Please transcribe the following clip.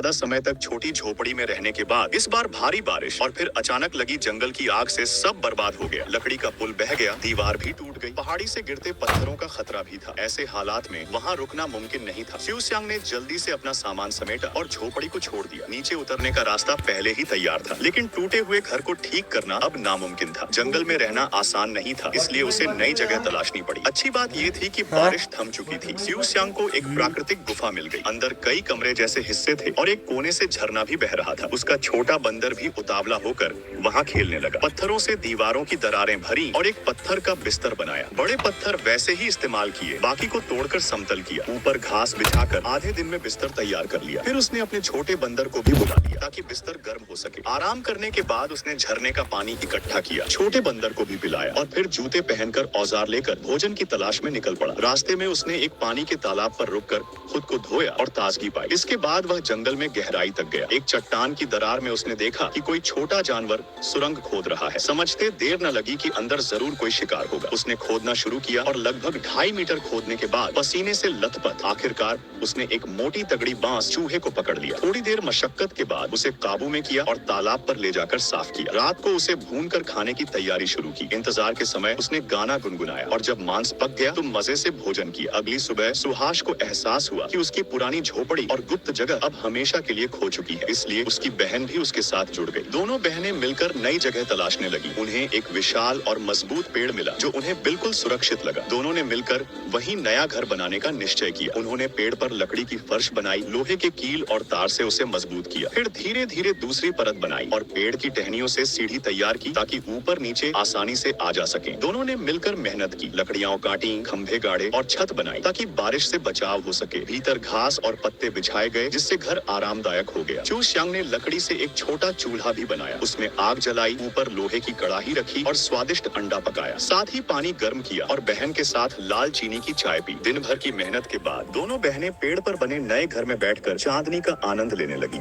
ज्यादा समय तक छोटी झोपड़ी में रहने के बाद इस बार भारी बारिश और फिर अचानक लगी जंगल की आग से सब बर्बाद हो गया। लकड़ी का पुल बह गया, दीवार भी टूट गई, पहाड़ी से गिरते पत्थरों का खतरा भी था। ऐसे हालात में वहाँ रुकना मुमकिन नहीं था। शिव सियांग ने जल्दी से अपना सामान समेटा और झोपड़ी को छोड़ दिया। नीचे उतरने का रास्ता पहले ही तैयार था, लेकिन टूटे हुए घर को ठीक करना अब नामुमकिन था। जंगल में रहना आसान नहीं था, इसलिए उसे नई जगह तलाशनी पड़ी। अच्छी बात ये थी कि बारिश थम चुकी थी। शिव सियांग को एक प्राकृतिक गुफा मिल गई। अंदर कई कमरे जैसे हिस्से थे और एक कोने से झरना भी बह रहा था। उसका छोटा बंदर भी उतावला होकर वहाँ खेलने लगा। पत्थरों से दीवारों की दरारें भरी और एक पत्थर का बिस्तर बनाया। बड़े पत्थर वैसे ही इस्तेमाल किए, बाकी को तोड़कर समतल किया। ऊपर घास बिछाकर आधे दिन में बिस्तर तैयार कर लिया। फिर उसने अपने छोटे बंदर को भी बुला लिया ताकि बिस्तर गर्म हो सके। आराम करने के बाद उसने झरने का पानी इकट्ठा किया, छोटे बंदर को भी पिलाया और फिर जूते पहनकर औजार लेकर भोजन की तलाश में निकल पड़ा। रास्ते में उसने एक पानी के तालाब पर रुककर खुद को धोया और ताजगी पाई। इसके बाद वह जंगल में गहराई तक गया। एक चट्टान की दरार में उसने देखा कि कोई छोटा जानवर सुरंग खोद रहा है। समझते देर न लगी कि अंदर जरूर कोई शिकार होगा। उसने खोदना शुरू किया और लगभग 2.5 मीटर खोदने के बाद पसीने से लथपथ आखिरकार उसने एक मोटी तगड़ी बांस चूहे को पकड़ लिया। थोड़ी देर मशक्कत के बाद उसे काबू में किया और तालाब पर ले जाकर साफ किया। रात को उसे भूनकर खाने की तैयारी शुरू की। इंतजार के समय उसने गाना गुनगुनाया और जब मांस पक गया तो मजे से भोजन किया। अगली सुबह सुहास को एहसास हुआ कि उसकी पुरानी झोपड़ी और गुप्त जगह अब हमेशा के लिए खो चुकी है, इसलिए उसकी बहन भी उसके साथ जुड़ गई। दोनों बहनें मिलकर नई जगह तलाशने लगी। उन्हें एक विशाल और मजबूत पेड़ मिला जो उन्हें बिल्कुल सुरक्षित लगा। दोनों ने मिलकर वहीं नया घर बनाने का निश्चय किया। उन्होंने पेड़ पर लकड़ी की फर्श बनाई, लोहे के कील और तार से उसे मजबूत किया। फिर धीरे धीरे दूसरी परत बनाई और पेड़ की टहनियों से सीढ़ी तैयार की ताकि ऊपर नीचे आसानी से आ जा सके। दोनों ने मिलकर मेहनत की, लकड़ियां काटी, खंभे गाड़े और छत बनाई ताकि बारिश से बचाव हो सके। भीतर घास और पत्ते बिछाए गए जिससे घर आरामदायक हो गया। चू सियांग ने लकड़ी से एक छोटा चूल्हा भी बनाया, उसमें आग जलाई, ऊपर लोहे की कड़ाही रखी और स्वादिष्ट अंडा पकाया। साथ ही पानी गर्म किया और बहन के साथ लाल चीनी की चाय पी। दिन भर की मेहनत के बाद दोनों बहनें पेड़ पर बने नए घर में बैठकर चांदनी का आनंद लेने लगी।